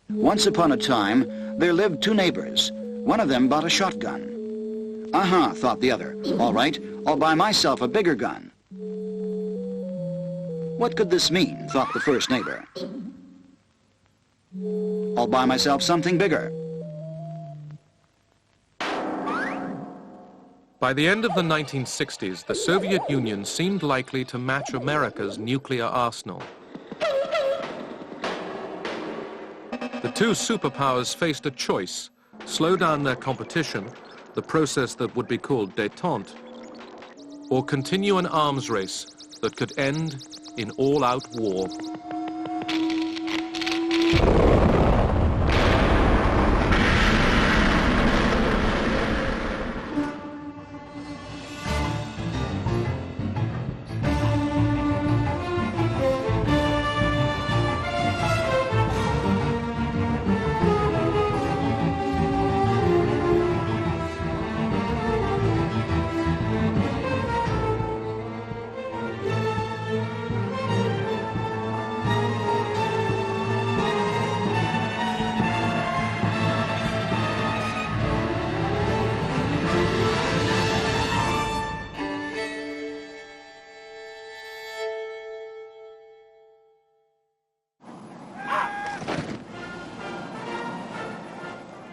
Once upon a time, there lived two neighbors. One of them bought a shotgun. Aha, thought the other. All right, I'll buy myself a bigger gun. What could this mean, thought the first neighbor. I'll buy myself something bigger. By the end of the 1960s, the Soviet Union seemed likely to match America's nuclear arsenal. The two superpowers faced a choice: slow down their competition, the process that would be called détente, or continue an arms race that could end in all-out war.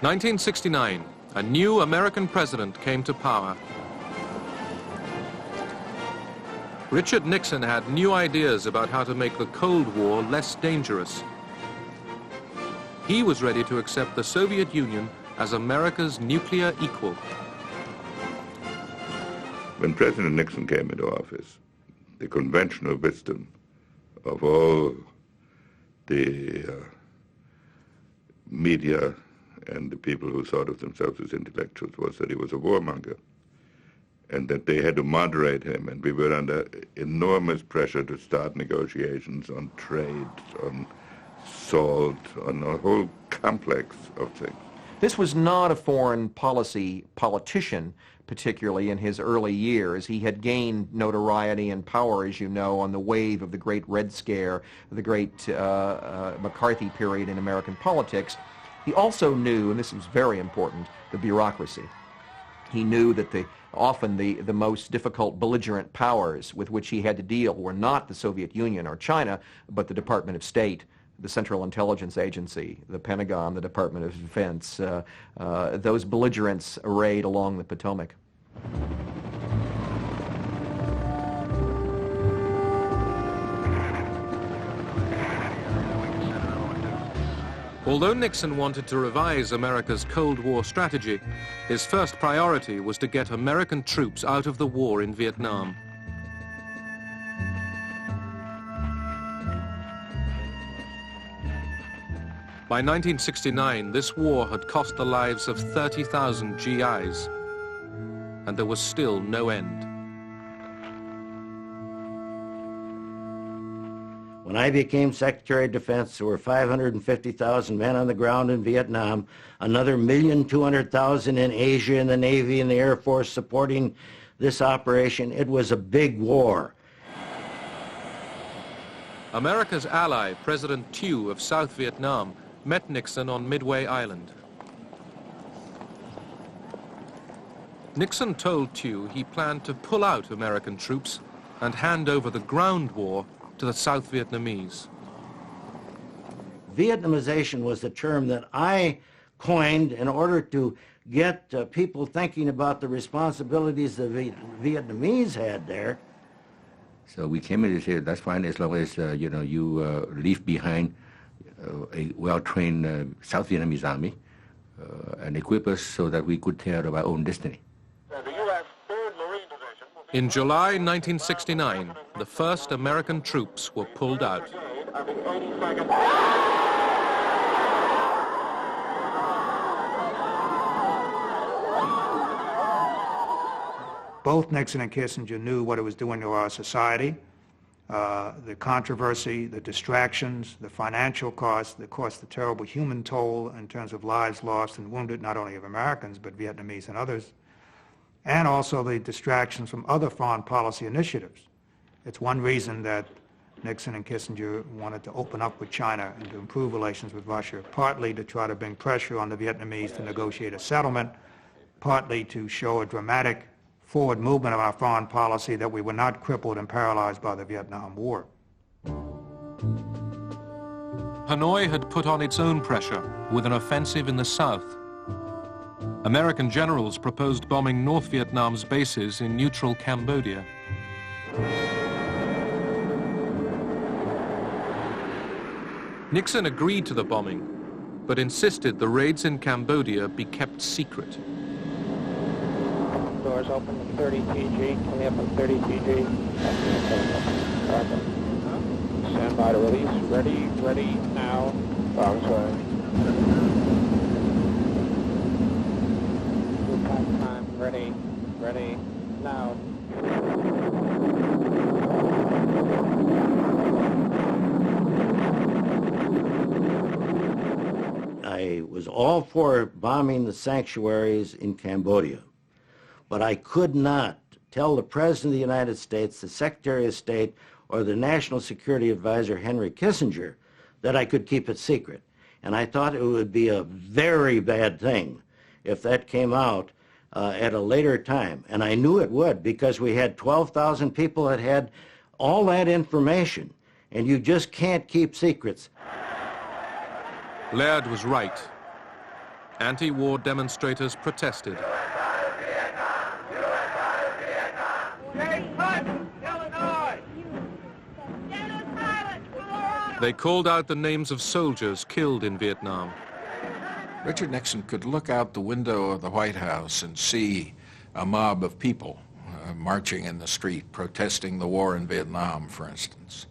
In 1969, a new American president came to power. Richard Nixon had new ideas about how to make the Cold War less dangerous. He was ready to accept the Soviet Union as America's nuclear equal. When President Nixon came into office, the conventional wisdom of all the media and the people who thought of themselves as intellectuals was that he was a warmonger and that they had to moderate him, and we were under enormous pressure to start negotiations on trade, on salt, on a whole complex of things. This was not a foreign policy politician, particularly in his early years. He had gained notoriety and power, as you know, on the wave of the Great Red Scare, the great McCarthy period in American politics. He also knew, and this was very important, the bureaucracy. He knew that often the most difficult belligerent powers with which he had to deal were not the Soviet Union or China, but the Department of State, the Central Intelligence Agency, the Pentagon, the Department of Defense, those belligerents arrayed along the Potomac. Although Nixon wanted to revise America's Cold War strategy, his first priority was to get American troops out of the war in Vietnam. By 1969, this war had cost the lives of 30,000 GIs, and there was still no end. When I became Secretary of Defense, there were 550,000 men on the ground in Vietnam, another 1,200,000 in Asia in the Navy and the Air Force supporting this operation. It was a big war. America's ally, President Thieu of South Vietnam, met Nixon on Midway Island. Nixon told Thieu he planned to pull out American troops and hand over the ground war to the South Vietnamese. Vietnamization was the term that I coined in order to get people thinking about the responsibilities the Vietnamese had there. So we came in and said, that's fine as long as you leave behind a well-trained South Vietnamese army and equip us so that we could take care of our own destiny. In July 1969, the first American troops were pulled out. Both Nixon and Kissinger knew what it was doing to our society, the controversy, the distractions, the financial costs, the terrible human toll in terms of lives lost and wounded, not only of Americans, but Vietnamese and others, and also the distractions from other foreign policy initiatives. It's one reason that Nixon and Kissinger wanted to open up with China and to improve relations with Russia, partly to try to bring pressure on the Vietnamese to negotiate a settlement, partly to show a dramatic forward movement of our foreign policy that we were not crippled and paralyzed by the Vietnam War. Hanoi had put on its own pressure with an offensive in the south. American generals proposed bombing North Vietnam's bases in neutral Cambodia. Nixon agreed to the bombing, but insisted the raids in Cambodia be kept secret. Doors open at 30 TG, coming up on 30 TG. Stand by to release, ready now. I'm sorry. Time, ready now. I was all for bombing the sanctuaries in Cambodia, but I could not tell the President of the United States, the Secretary of State, or the National Security Advisor, Henry Kissinger, that I could keep it secret. And I thought it would be a very bad thing if that came out at a later time. And I knew it would, because we had 12,000 people that had all that information, and you just can't keep secrets. Laird was right. Anti-war demonstrators protested. They called out the names of soldiers killed in Vietnam. Richard Nixon could look out the window of the White House and see a mob of people marching in the street, protesting the war in Vietnam, for instance.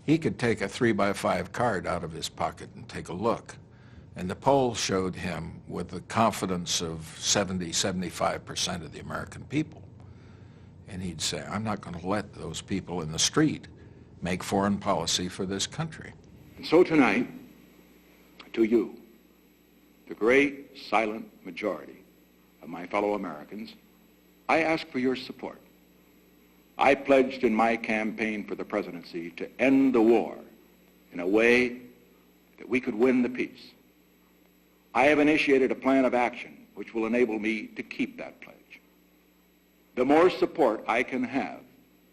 He could take a 3x5 card out of his pocket and take a look. And the polls showed him with the confidence of 70–75% of the American people. And he'd say, I'm not going to let those people in the street make foreign policy for this country. And so tonight, to you, the great silent majority of my fellow Americans, I ask for your support. I pledged in my campaign for the presidency to end the war in a way that we could win the peace. I have initiated a plan of action which will enable me to keep that pledge. The more support I can have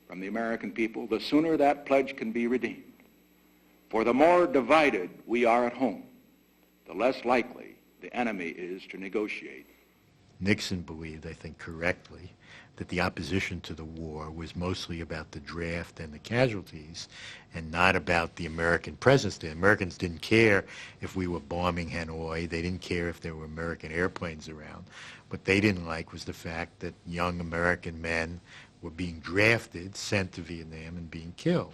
from the American people, the sooner that pledge can be redeemed. For the more divided we are at home, the less likely the enemy is to negotiate. Nixon believed, I think correctly, that the opposition to the war was mostly about the draft and the casualties and not about the American presence. The Americans didn't care if we were bombing Hanoi. They didn't care if there were American airplanes around. What they didn't like was the fact that young American men were being drafted, sent to Vietnam, and being killed.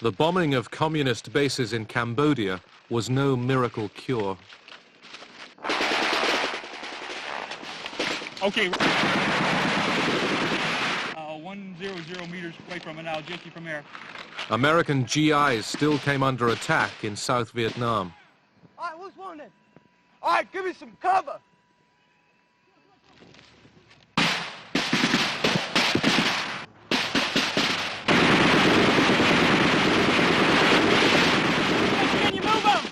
The bombing of communist bases in Cambodia was no miracle cure. Okay. 100 meters away from it now, just from here. American GIs still came under attack in South Vietnam. All right, who's wounded? All right, give me some cover. Can you move them?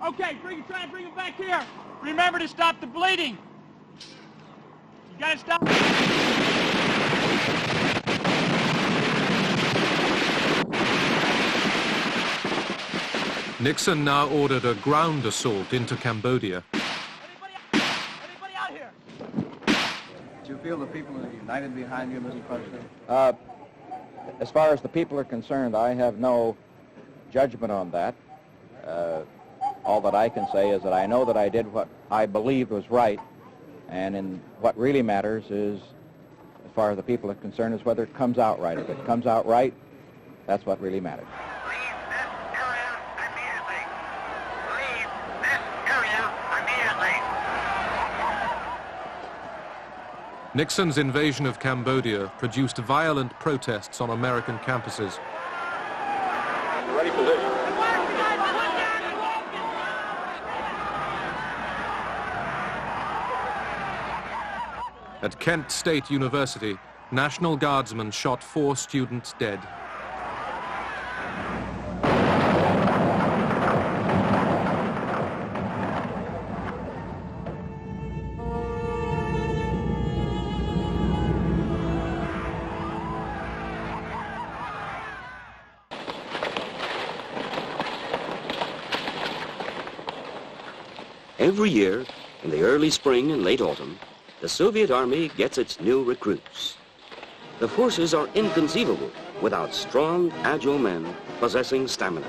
Okay, try to bring them back here. Remember to stop the bleeding. You gotta stop. Nixon now ordered a ground assault into Cambodia. Anybody out here? Do you feel the people are united behind you, Mr. President? As far as the people are concerned, I have no judgment on that. All that I can say is that I know that I did what I believed was right, and what really matters is, as far as the people are concerned, is whether it comes out right. If it comes out right, that's what really matters. Nixon's invasion of Cambodia produced violent protests on American campuses. Ready position. At Kent State University, National Guardsmen shot 4 students dead. Every year, in the early spring and late autumn, the Soviet Army gets its new recruits. The forces are inconceivable without strong, agile men possessing stamina.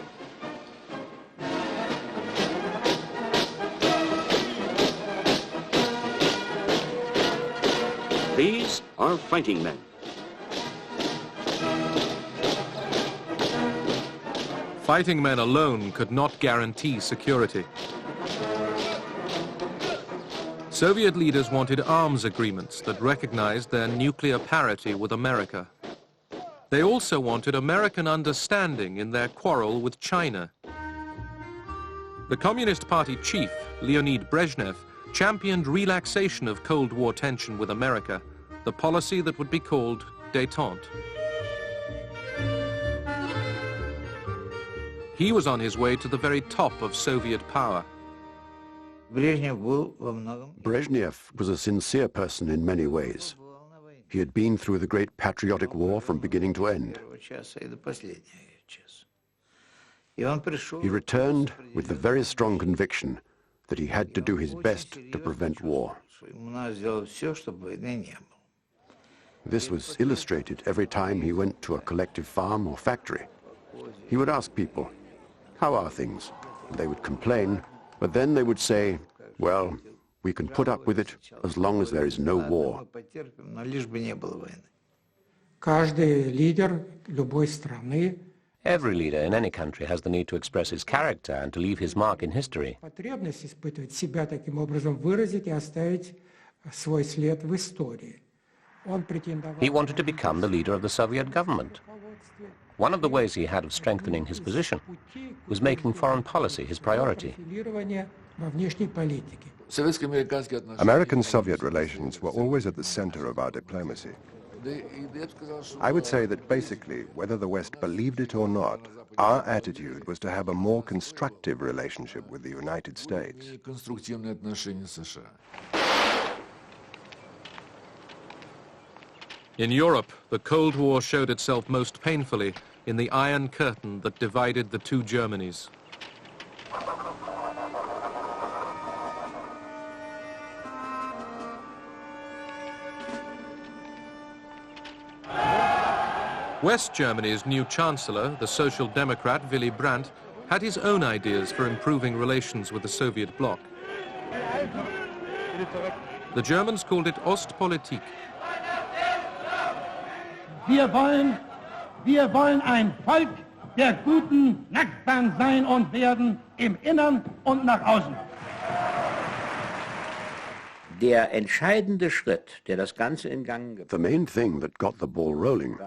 These are fighting men. Fighting men alone could not guarantee security. Soviet leaders wanted arms agreements that recognized their nuclear parity with America. They also wanted American understanding in their quarrel with China. The Communist Party chief, Leonid Brezhnev, championed relaxation of Cold War tension with America, the policy that would be called Détente. He was on his way to the very top of Soviet power. Brezhnev was a sincere person in many ways. He had been through the great patriotic war from beginning to end. He returned with the very strong conviction that he had to do his best to prevent war. This was illustrated every time he went to a collective farm or factory. He would ask people, "How are things?" And they would complain, but then they would say, "Well, we can put up with it as long as there is no war." Every leader in any country has the need to express his character and to leave his mark in history. He wanted to become the leader of the Soviet government. One of the ways he had of strengthening his position was making foreign policy his priority. American-Soviet relations were always at the center of our diplomacy. I would say that basically, whether the West believed it or not, our attitude was to have a more constructive relationship with the United States. In Europe, the Cold War showed itself most painfully in the Iron Curtain that divided the two Germanys. West Germany's new Chancellor, the Social Democrat Willy Brandt, had his own ideas for improving relations with the Soviet bloc. The Germans called it Ostpolitik. Wir wollen ein Volk der guten Nachbarn sein und werden im Innern und nach außen. Der entscheidende Schritt, der das Ganze in Gang gebracht hat, The main thing that got the ball rolling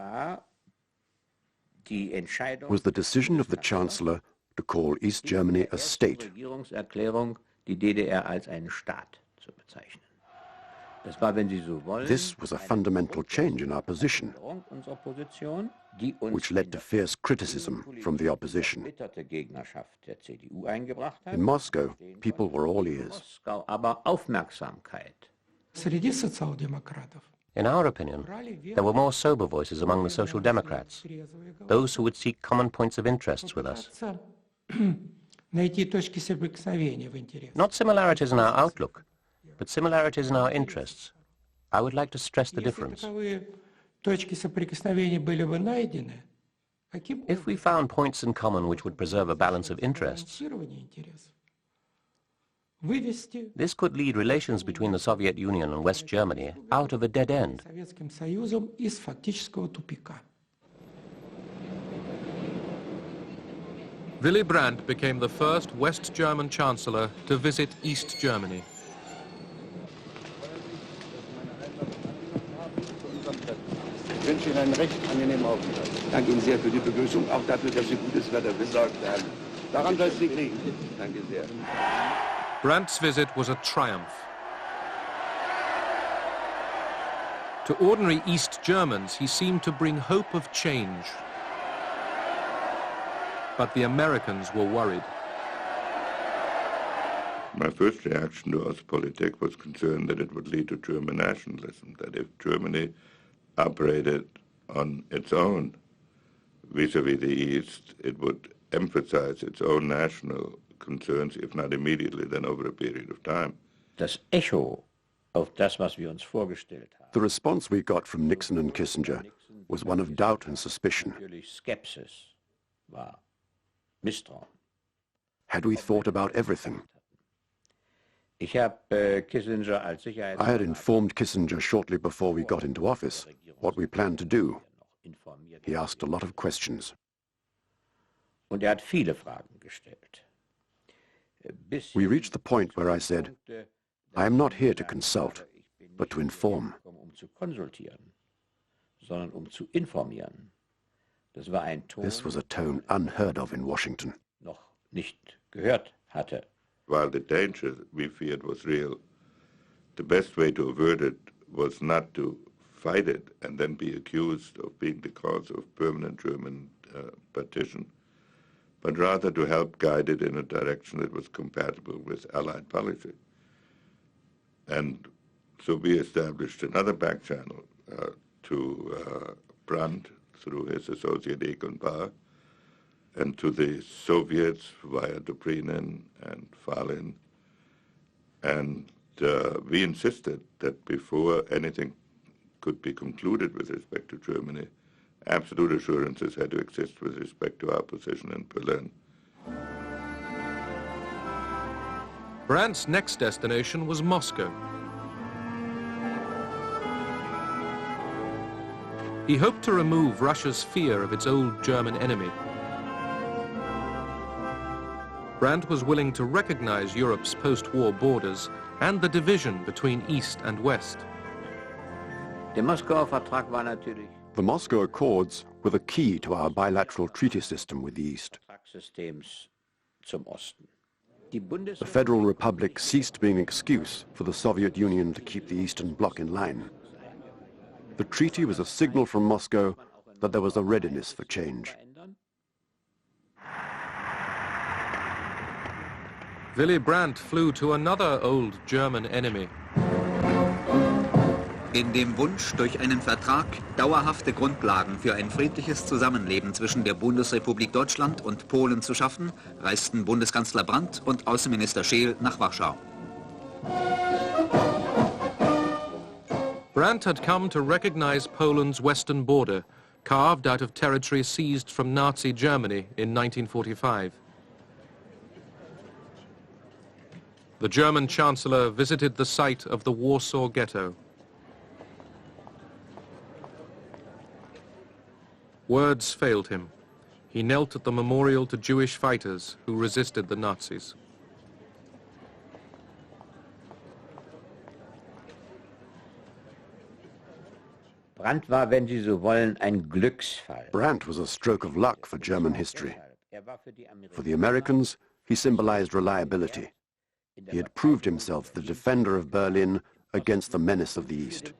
was the decision of the Chancellor to call East Germany a state. Regierungserklärung, die DDR als einen Staat zu bezeichnen. Das war, wenn Sie so wollen, This was a fundamental change in our position, unserer Position, die uns which led to fierce criticism from the opposition. erbitterte Gegnerschaft der CDU eingebracht hat. In Moscow, people were all ears. Moskau aber Aufmerksamkeit. In our opinion, there were more sober voices among the Social Democrats, those who would seek common points of interest with us. Not similarities in our outlook, but similarities in our interests. I would like to stress the difference. If we found points in common which would preserve a balance of interests, this could lead relations between the Soviet Union and West Germany out of a dead end. Willy Brandt became the first West German Chancellor to visit East Germany. Ich wünsche Ihnen einen recht angenehmen Aufenthalt. Danke Ihnen sehr für die Begrüßung, auch dafür, dass Sie gutes Wetter besorgt haben. Daran soll es nicht liegen. Danke sehr. Brandt's visit was a triumph. To ordinary East Germans, he seemed to bring hope of change. But the Americans were worried. My first reaction to Ostpolitik was concerned that it would lead to German nationalism, that if Germany operated on its own vis-à-vis the East, it would emphasize its own national concerns, if not immediately, then over a period of time. Das Echo auf das, was wir uns vorgestellt haben. The response we got from Nixon and Kissinger was one of doubt and suspicion. Skepsis war Misstrauen. Had we thought about everything? I had informed Kissinger shortly before we got into office what we planned to do. He asked a lot of questions. Und hat viele Fragen gestellt. We reached the point where I said, I am not here to consult, but to inform. Zu konsultieren, sondern zu informieren. Das war ein Ton, This was a tone unheard of in Washington. Noch nicht gehört hatte. While the danger we feared was real, the best way to avert it was not to fight it and then be accused of being the cause of permanent German partition, but rather to help guide it in a direction that was compatible with Allied policy. And so we established another back channel to Brandt through his associate Egon Bahr, and to the Soviets via Dobrinin and Falin. And we insisted that before anything could be concluded with respect to Germany, absolute assurances had to exist with respect to our position in Berlin. Brandt's next destination was Moscow. He hoped to remove Russia's fear of its old German enemy. Brandt was willing to recognize Europe's post-war borders and the division between East and West. Der Moskauer Vertrag war natürlich The Moscow Accords were the key to our bilateral treaty system with the East. Systems zum Osten. The Federal Republic ceased being an excuse for the Soviet Union to keep the Eastern Bloc in line. The treaty was a signal from Moscow that there was a readiness for change. Willy Brandt flew to another old German enemy. In dem Wunsch, durch einen Vertrag dauerhafte Grundlagen für ein friedliches Zusammenleben zwischen der Bundesrepublik Deutschland und Polen zu schaffen, reisten Bundeskanzler Brandt und Außenminister Scheel nach Warschau. Brandt had come to recognize Poland's western border, carved out of territory seized from Nazi Germany in 1945. The German Chancellor visited the site of the Warsaw Ghetto. Words failed him. He knelt at the memorial to Jewish fighters who resisted the Nazis. Brandt war, wenn Sie so wollen, ein Glücksfall. Brandt was a stroke of luck for German history. For the Americans, he symbolized reliability. He had proved himself the defender of Berlin against the menace of the East.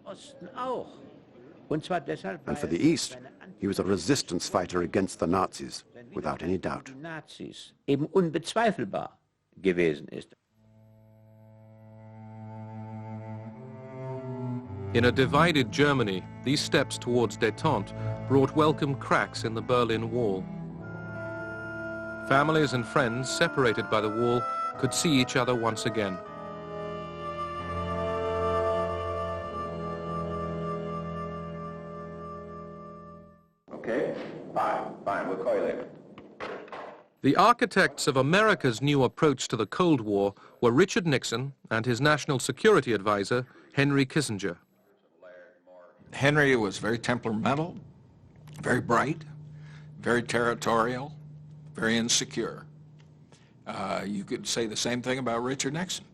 And for the East, he was a resistance fighter against the Nazis, without any doubt. Nazis eben unbezweifelbar gewesen ist. In a divided Germany, these steps towards Détente brought welcome cracks in the Berlin Wall. Families and friends separated by the wall could see each other once again. Okay, fine, we'll call you later. The architects of America's new approach to the Cold War were Richard Nixon and his national security advisor, Henry Kissinger. Henry was very temperamental, very bright, very territorial, very insecure. You could say the same thing about Richard Nixon.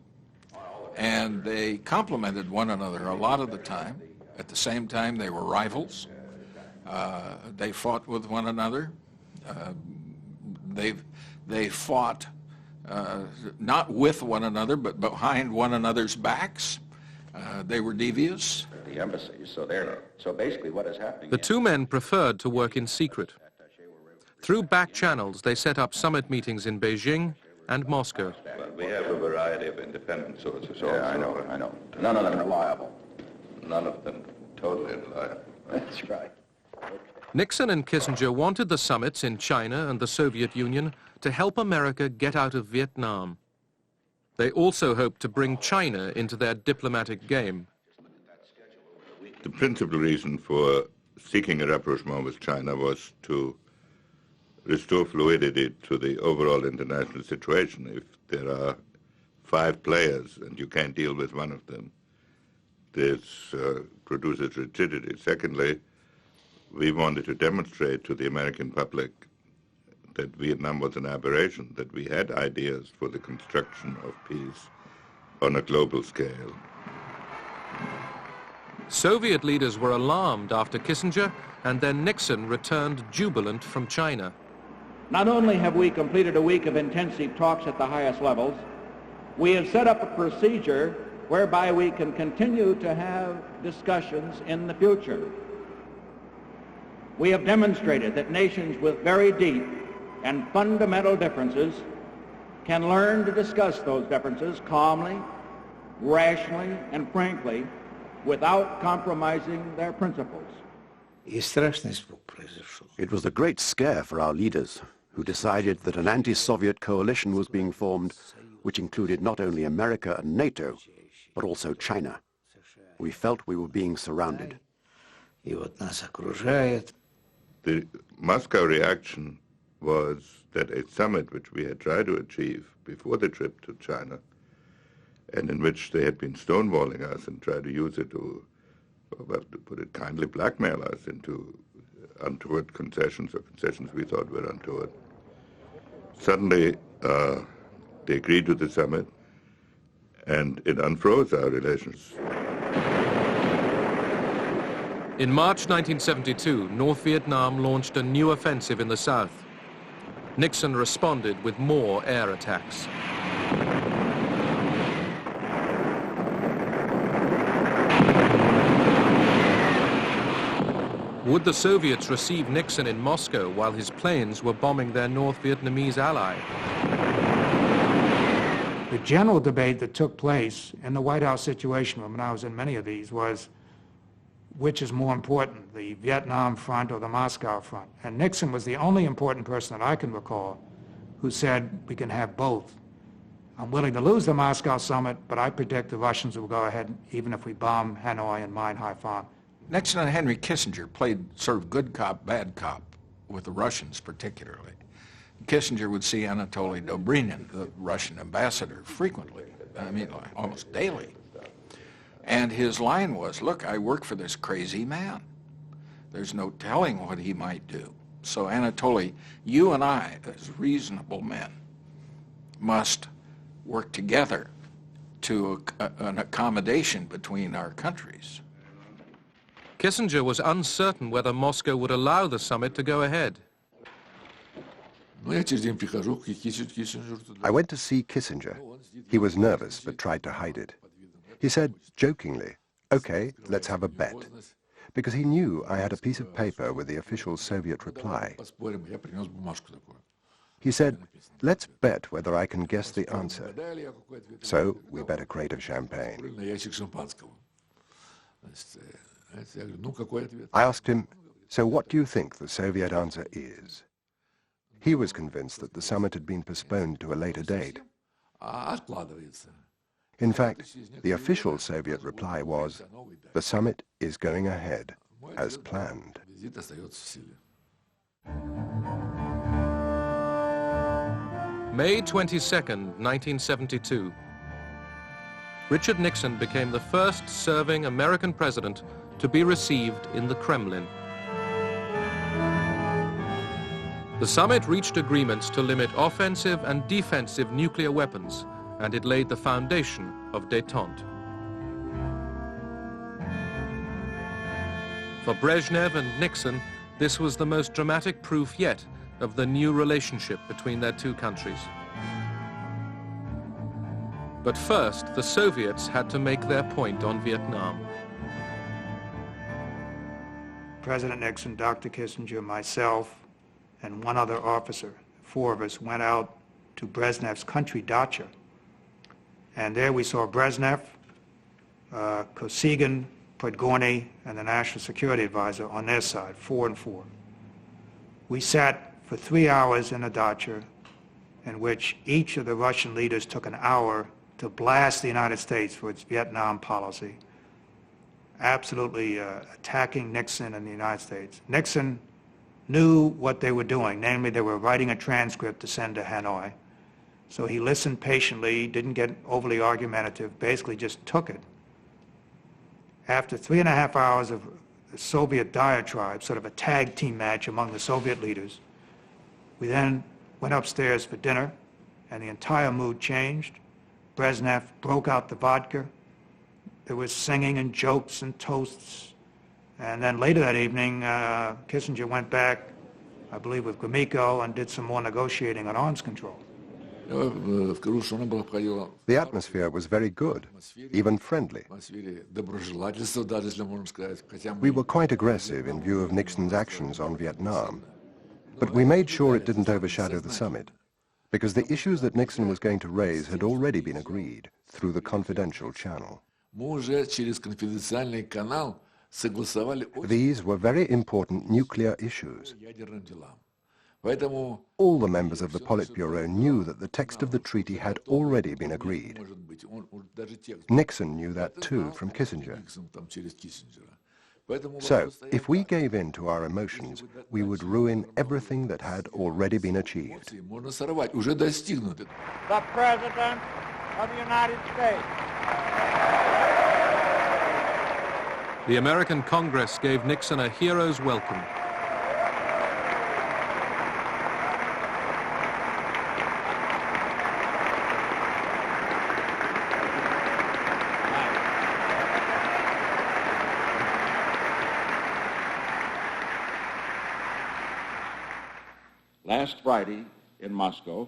And they complemented one another a lot of the time. At the same time, they were rivals. They fought with one another. They fought not with one another, but behind one another's backs. They were devious. Die embassies, so basically what is happening. The two men preferred to work in secret. Through back channels, they set up summit meetings in Beijing and Moscow. Well, we have a variety of independent sources also. Yeah, I know. None of them reliable. None of them totally reliable. That's right. Nixon and Kissinger wanted the summits in China and the Soviet Union to help America get out of Vietnam. They also hoped to bring China into their diplomatic game. The principal reason for seeking a rapprochement with China was to restore fluidity to the overall international situation. If there are 5 players and you can't deal with one of them, this produces rigidity. Secondly, we wanted to demonstrate to the American public that Vietnam was an aberration, that we had ideas for the construction of peace on a global scale. Soviet leaders were alarmed after Kissinger, and then Nixon returned jubilant from China. Not only have we completed a week of intensive talks at the highest levels, we have set up a procedure whereby we can continue to have discussions in the future. We have demonstrated that nations with very deep and fundamental differences can learn to discuss those differences calmly, rationally, and frankly, without compromising their principles. It was a great scare for our leaders, who decided that an anti-Soviet coalition was being formed, which included not only America and NATO, but also China. We felt we were being surrounded. The Moscow reaction was that a summit which we had tried to achieve before the trip to China, and in which they had been stonewalling us and tried to use it to, well, to put it kindly, blackmail us into untoward concessions, or concessions we thought were untoward. Suddenly, they agreed to the summit, and it unfroze our relations. In March 1972, North Vietnam launched a new offensive in the south. Nixon responded with more air attacks. Would the Soviets receive Nixon in Moscow while his planes were bombing their North Vietnamese ally? The general debate that took place in the White House Situation Room, and I was in many of these, was which is more important, the Vietnam front or the Moscow front? And Nixon was the only important person that I can recall who said we can have both. I'm willing to lose the Moscow summit, but I predict the Russians will go ahead even if we bomb Hanoi and mine Haiphong. Nixon and Henry Kissinger played sort of good cop, bad cop with the Russians particularly. Kissinger would see Anatoly Dobrynin, the Russian ambassador, frequently, I mean, like almost daily. And his line was, look, I work for this crazy man. There's no telling what he might do. So Anatoly, you and I, as reasonable men, must work together to an accommodation between our countries. Kissinger was uncertain whether Moscow would allow the summit to go ahead. I went to see Kissinger. He was nervous but tried to hide it. He said jokingly, "Okay, let's have a bet," because he knew I had a piece of paper with the official Soviet reply. He said, "Let's bet whether I can guess the answer." So we bet a crate of champagne. I asked him, "So what do you think the Soviet answer is?" He was convinced that the summit had been postponed to a later date. In fact, the official Soviet reply was, "The summit is going ahead, as planned." May 22nd, 1972. Richard Nixon became the first serving American president to be received in the Kremlin. The summit reached agreements to limit offensive and defensive nuclear weapons, and it laid the foundation of Détente. For Brezhnev and Nixon, this was the most dramatic proof yet of the new relationship between their two countries. But first, the Soviets had to make their point on Vietnam. President Nixon, Dr. Kissinger, myself, and one other officer, 4 of us, went out to Brezhnev's country dacha. And there we saw Brezhnev, Kosygin, Podgorny, and the National Security Advisor on their side, 4 and 4. We sat for 3 hours in a dacha in which each of the Russian leaders took an hour to blast the United States for its Vietnam policy, absolutely attacking Nixon and the United States. Nixon knew what they were doing, namely they were writing a transcript to send to Hanoi. So he listened patiently, didn't get overly argumentative, basically just took it. After 3.5 hours of Soviet diatribe, sort of a tag team match among the Soviet leaders, we then went upstairs for dinner, and the entire mood changed. Brezhnev broke out the vodka. There was singing and jokes and toasts. And then later that evening, Kissinger went back, I believe with Gromyko, and did some more negotiating on arms control. The atmosphere was very good, even friendly. We were quite aggressive in view of Nixon's actions on Vietnam, but we made sure it didn't overshadow the summit, because the issues that Nixon was going to raise had already been agreed through the confidential channel. These were very important nuclear issues. All the members of the Politburo knew that the text of the treaty had already been agreed. Nixon knew that too from Kissinger. So, if we gave in to our emotions, we would ruin everything that had already been achieved. The President of the United States. The American Congress gave Nixon a hero's welcome. Last Friday in Moscow,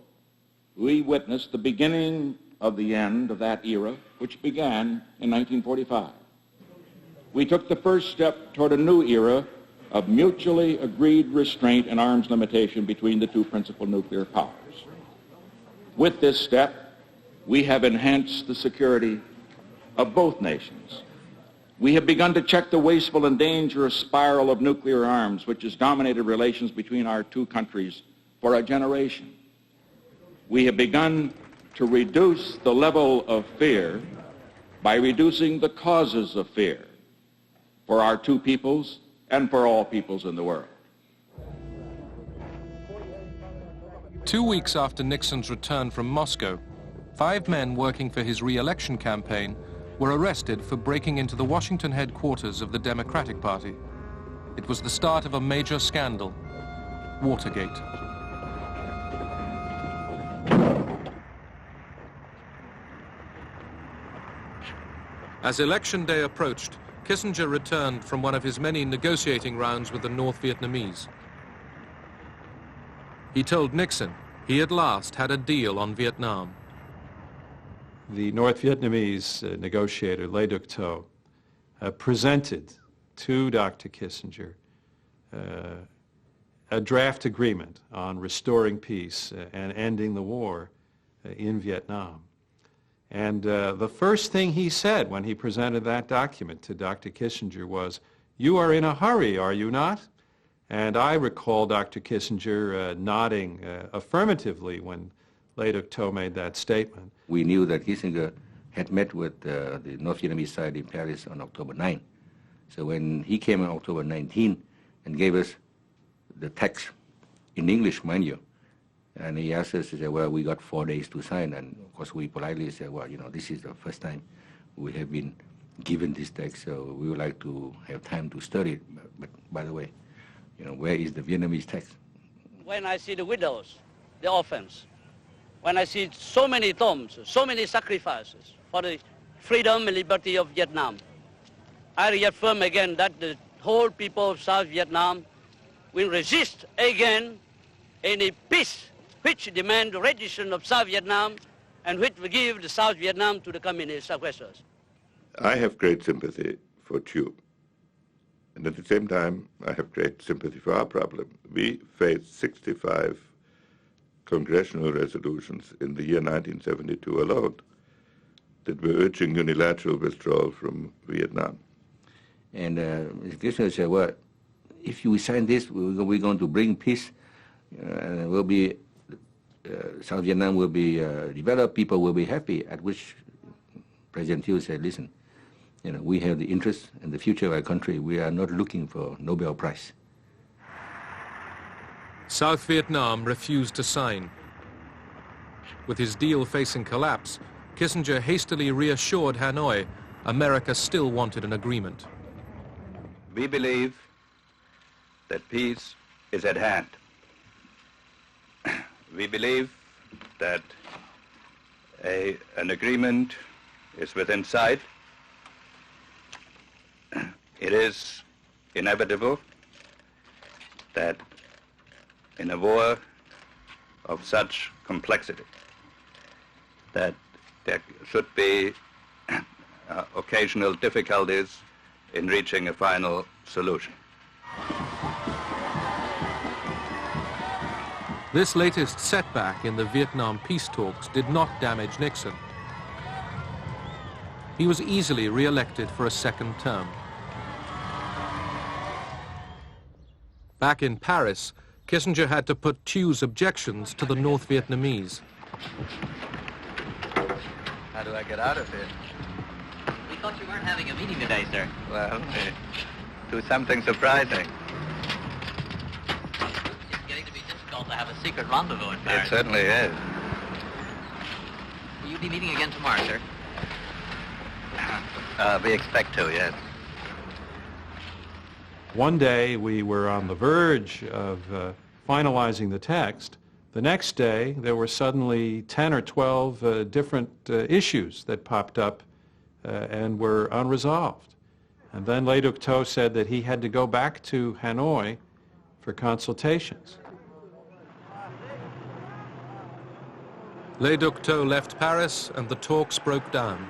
we witnessed the beginning of the end of that era, which began in 1945. We took the first step toward a new era of mutually agreed restraint and arms limitation between the two principal nuclear powers. With this step, we have enhanced the security of both nations. We have begun to check the wasteful and dangerous spiral of nuclear arms, which has dominated relations between our two countries for a generation. We have begun to reduce the level of fear by reducing the causes of fear for our two peoples and for all peoples in the world. 2 weeks after Nixon's return from Moscow, 5 men working for his re-election campaign were arrested for breaking into the Washington headquarters of the Democratic Party. It was the start of a major scandal, Watergate. As election day approached, Kissinger returned from one of his many negotiating rounds with the North Vietnamese. He told Nixon he at last had a deal on Vietnam. The North Vietnamese negotiator, Le Duc Tho, presented to Dr. Kissinger a draft agreement on restoring peace and ending the war in Vietnam. And the first thing he said when he presented that document to Dr. Kissinger was, "You are in a hurry, are you not?" And I recall Dr. Kissinger nodding affirmatively when Le Duc Tho made that statement. We knew that Kissinger had met with the North Vietnamese side in Paris on October 9. So when he came on October 19 and gave us the text in English, mind you, and he asked us, he said, well, we got 4 days to sign. And of course, we politely said, well, you know, this is the first time we have been given this text, so we would like to have time to study it. But by the way, you know, where is the Vietnamese text? When I see the widows, the orphans, when I see so many tombs, so many sacrifices for the freedom and liberty of Vietnam, I reaffirm again that the whole people of South Vietnam will resist again any peace which demand the rendition of South Vietnam and which will give the South Vietnam to the communist aggressors. I have great sympathy for Thieu. And at the same time, I have great sympathy for our problem. We faced 65 congressional resolutions in the year 1972 alone that were urging unilateral withdrawal from Vietnam. And Mr. Kissinger said, well, if you sign this, we're going to bring peace, and we'll be, South Vietnam will be developed, people will be happy, at which President Thieu said, listen, we have the interest and the future of our country. We are not looking for Nobel Prize. South Vietnam refused to sign. With his deal facing collapse, Kissinger hastily reassured Hanoi America still wanted an agreement. We believe that peace is at hand. We believe that an agreement is within sight. It is inevitable that in a war of such complexity, that there should be occasional difficulties in reaching a final solution. This latest setback in the Vietnam peace talks did not damage Nixon. He was easily re-elected for a second term. Back in Paris, Kissinger had to put Thieu's objections to the North Vietnamese. How do I get out of here? We thought you weren't having a meeting today, sir. Well, do something surprising. It's getting to be difficult to have a secret rendezvous in Paris. It certainly is. Will you be meeting again tomorrow, sir? We expect to, yes. One day we were on the verge of finalizing the text. The next day there were suddenly 10 or 12 different issues that popped up and were unresolved. And then Le Duc Tho said that he had to go back to Hanoi for consultations. Le Duc Tho left Paris and the talks broke down.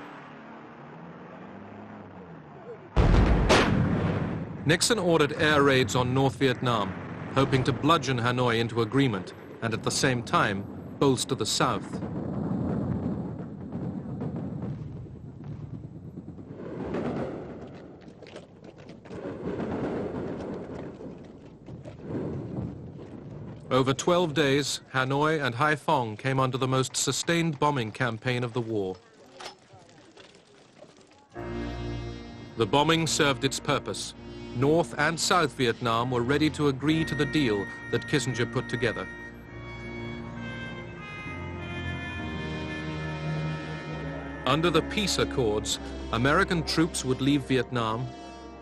Nixon ordered air raids on North Vietnam, hoping to bludgeon Hanoi into agreement and at the same time bolster the South. Over 12 days, Hanoi and Haiphong came under the most sustained bombing campaign of the war. The bombing served its purpose. North and South Vietnam were ready to agree to the deal that Kissinger put together. Under the peace accords, American troops would leave Vietnam,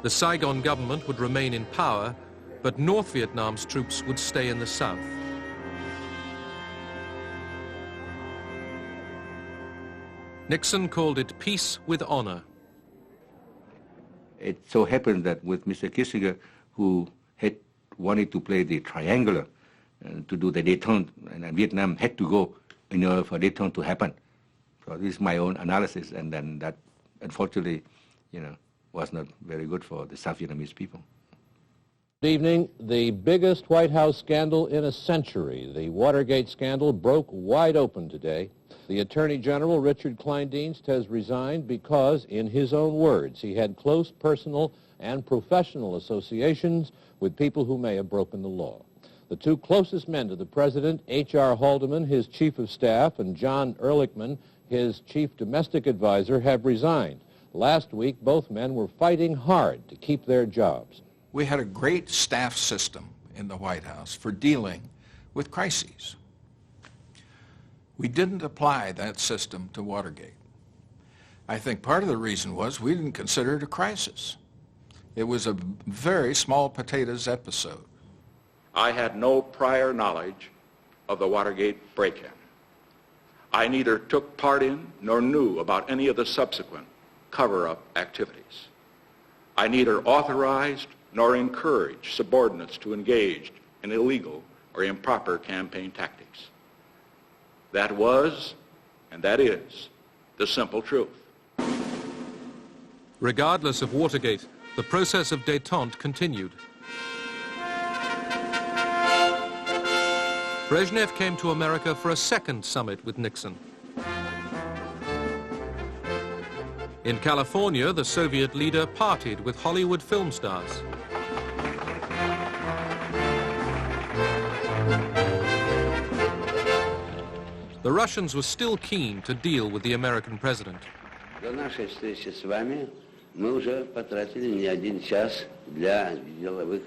the Saigon government would remain in power, but North Vietnam's troops would stay in the South. Nixon called it peace with honor. It so happened that with Mr. Kissinger, who had wanted to play the triangular to do the détente, and Vietnam had to go in order for détente to happen. So this is my own analysis, and then that, unfortunately, was not very good for the South Vietnamese people. Good evening. The biggest White House scandal in a century, the Watergate scandal, broke wide open today. The Attorney General, Richard Kleindienst, has resigned because, in his own words, he had close personal and professional associations with people who may have broken the law. The two closest men to the President, H.R. Haldeman, his Chief of Staff, and John Ehrlichman, his Chief Domestic Advisor, have resigned. Last week, both men were fighting hard to keep their jobs. We had a great staff system in the White House for dealing with crises. We didn't apply that system to Watergate. I think part of the reason was we didn't consider it a crisis. It was a very small potatoes episode. I had no prior knowledge of the Watergate break-in. I neither took part in nor knew about any of the subsequent cover-up activities. I neither authorized nor encouraged subordinates to engage in illegal or improper campaign tactics. That was, and that is, the simple truth. Regardless of Watergate, the process of détente continued. Brezhnev came to America for a second summit with Nixon. In California, the Soviet leader partied with Hollywood film stars. The Russians were still keen to deal with the American president. До нашей встречи с вами мы уже потратили не один час для деловых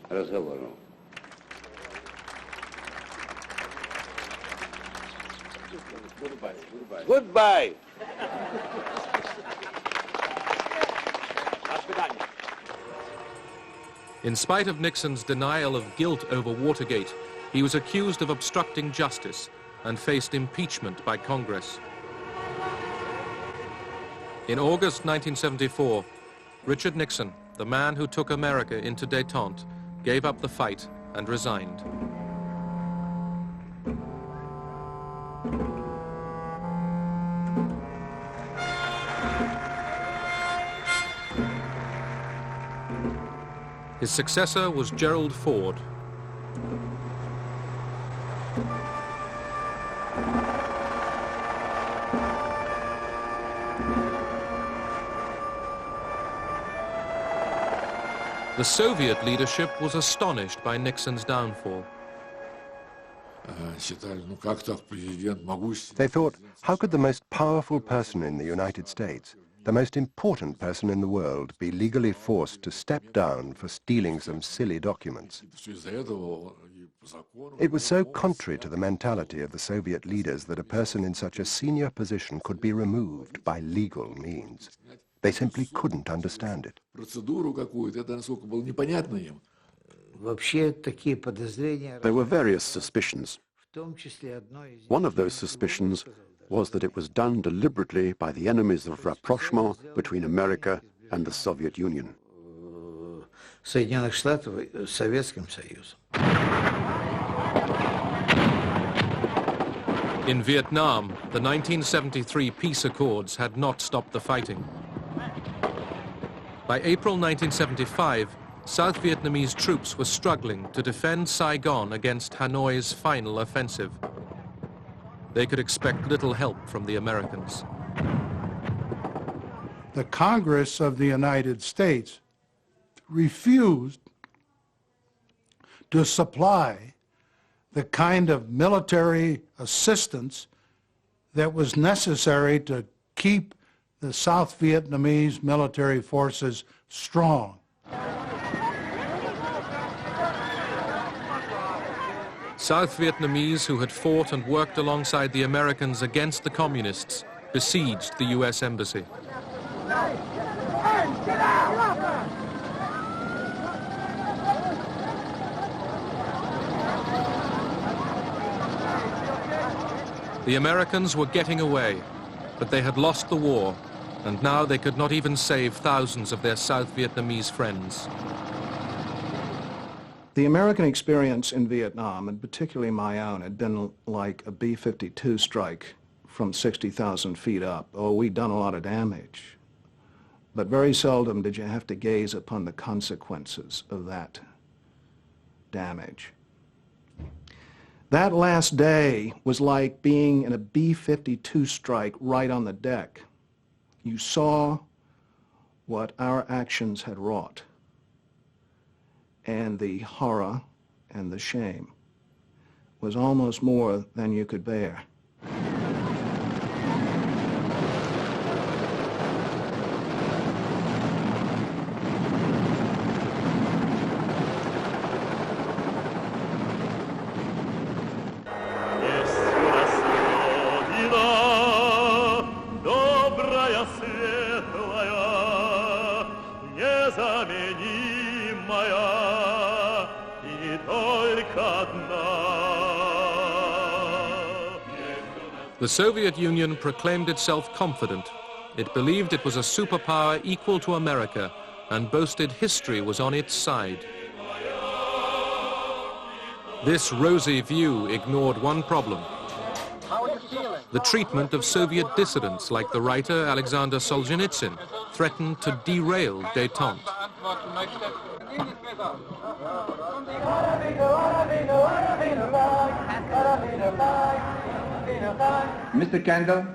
разговоров. Goodbye. In spite of Nixon's denial of guilt over Watergate, he was accused of obstructing justice and faced impeachment by Congress. In August 1974, Richard Nixon, the man who took America into détente, gave up the fight and resigned. His successor was Gerald Ford. The Soviet leadership was astonished by Nixon's downfall. They thought, how could the most powerful person in the United States, the most important person in the world, be legally forced to step down for stealing some silly documents? It was so contrary to the mentality of the Soviet leaders that a person in such a senior position could be removed by legal means. They simply couldn't understand it. There were various suspicions. One of those suspicions was that it was done deliberately by the enemies of rapprochement between America and the Soviet Union. In Vietnam, the 1973 peace accords had not stopped the fighting. By April 1975, South Vietnamese troops were struggling to defend Saigon against Hanoi's final offensive. They could expect little help from the Americans. The Congress of the United States refused to supply the kind of military assistance that was necessary to keep the South Vietnamese military forces strong. South Vietnamese who had fought and worked alongside the Americans against the communists besieged the U.S. Embassy. The Americans were getting away, but they had lost the war, and now they could not even save thousands of their South Vietnamese friends. The American experience in Vietnam, and particularly my own, had been like a B-52 strike from 60,000 feet up. Oh, we'd done a lot of damage, but very seldom did you have to gaze upon the consequences of that damage. That last day was like being in a B-52 strike right on the deck. You saw what our actions had wrought, and the horror and the shame was almost more than you could bear. The Soviet Union proclaimed itself confident. It believed it was a superpower equal to America and boasted history was on its side. This rosy view ignored one problem. The treatment of Soviet dissidents like the writer Alexander Solzhenitsyn threatened to derail Détente. Mr. Kendall?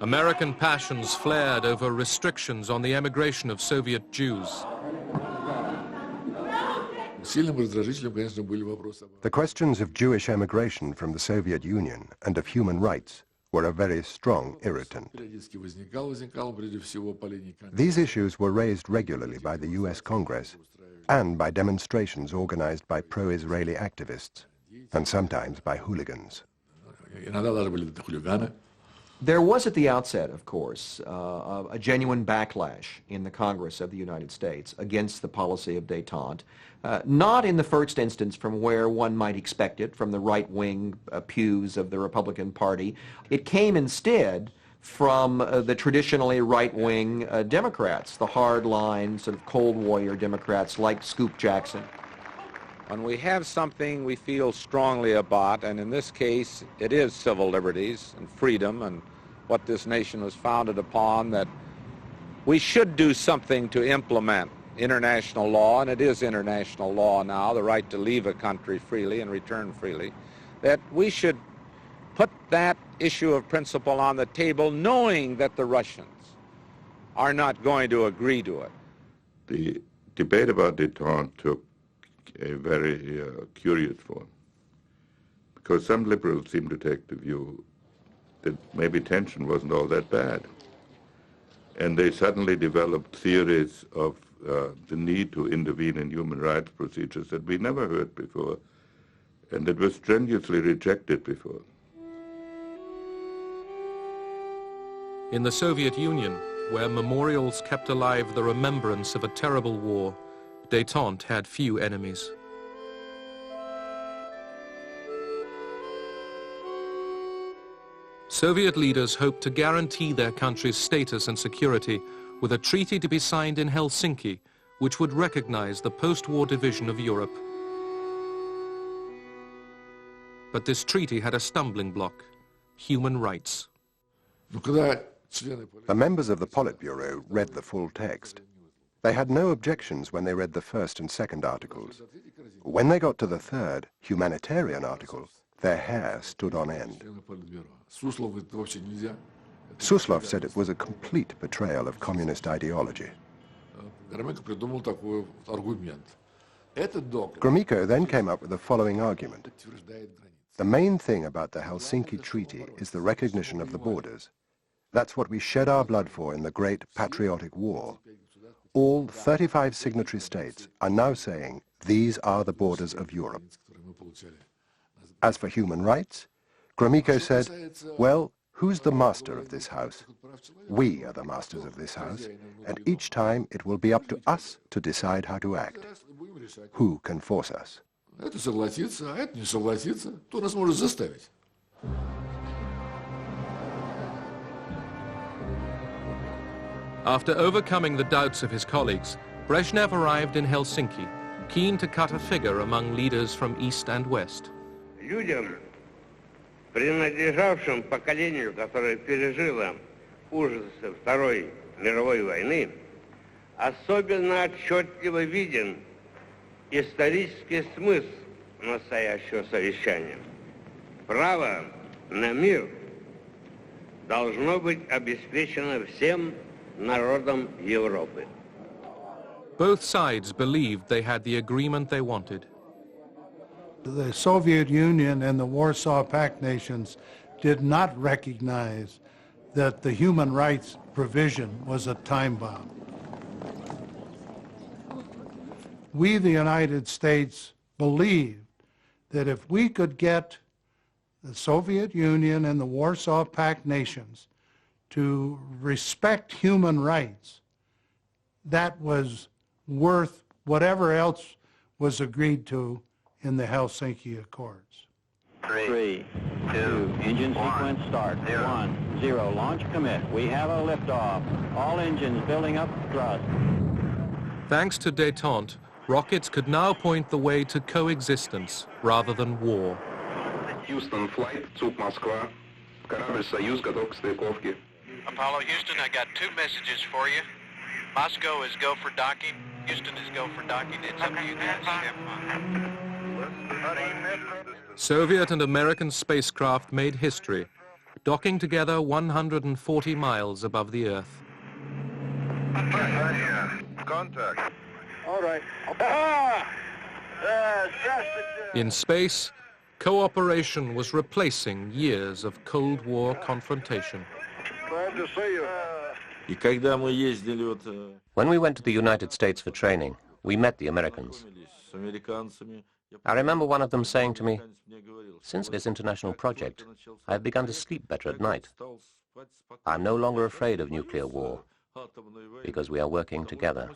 American passions flared over restrictions on the emigration of Soviet Jews. The questions of Jewish emigration from the Soviet Union and of human rights were a very strong irritant. These issues were raised regularly by the US Congress and by demonstrations organized by pro-Israeli activists, and sometimes by hooligans. There was at the outset, of course, a genuine backlash in the Congress of the United States against the policy of détente, not in the first instance from where one might expect it, from the right-wing pews of the Republican Party. It came instead from the traditionally right-wing Democrats, the hard-line, sort of Cold Warrior Democrats like Scoop Jackson. When we have something we feel strongly about, and in this case it is civil liberties and freedom and what this nation was founded upon, that we should do something to implement international law, and it is international law now, the right to leave a country freely and return freely, that we should put that issue of principle on the table knowing that the Russians are not going to agree to it. The debate about détente took a very curious form, because some liberals seem to take the view that maybe tension wasn't all that bad. And they suddenly developed theories of the need to intervene in human rights procedures that we never heard before, and that was strenuously rejected before. In the Soviet Union, where memorials kept alive the remembrance of a terrible war, Détente had few enemies. Soviet leaders hoped to guarantee their country's status and security with a treaty to be signed in Helsinki, which would recognize the post-war division of Europe. But this treaty had a stumbling block: human rights. The members of the Politburo read the full text. They had no objections when they read the first and second articles. When they got to the third, humanitarian article, their hair stood on end. Suslov said it was a complete betrayal of communist ideology. Gromyko then came up with the following argument. The main thing about the Helsinki Treaty is the recognition of the borders. That's what we shed our blood for in the Great Patriotic War. All 35 signatory states are now saying these are the borders of Europe. As for human rights, Gromyko said, well, who's the master of this house? We are the masters of this house, and each time it will be up to us to decide how to act. Who can force us? After overcoming the doubts of his colleagues, Brezhnev arrived in Helsinki, keen to cut a figure among leaders from East and West. Людям, принадлежавшим поколению, которое пережило ужасы Второй мировой войны, особенно отчетливо виден исторический смысл настоящего совещания. Право на мир должно быть обеспечено всем народам Европы. Both sides believed they had the agreement they wanted. The Soviet Union and the Warsaw Pact nations did not recognize that the human rights provision was a time bomb. We, the United States, believed that if we could get the Soviet Union and the Warsaw Pact nations to respect human rights, that was worth whatever else was agreed to in the Helsinki Accords. 3, 2, engine sequence start. 1, 0, launch commit. We have a liftoff. All engines building up thrust. Thanks to Détente, rockets could now point the way to coexistence rather than war. Houston flight, SODUK Москва. Корабль «Союз» готов к стыковке. Apollo Houston, I got two messages for you. Moscow is go for docking. Houston is go for docking. It's up to you guys. Have fun. Soviet and American spacecraft made history, docking together 140 miles above the Earth. Contact. All right. In space, cooperation was replacing years of Cold War confrontation. Glad to see you. When we went to the United States for training, we met the Americans. I remember one of them saying to me, "Since this international project, I have begun to sleep better at night. I'm no longer afraid of nuclear war, because we are working together."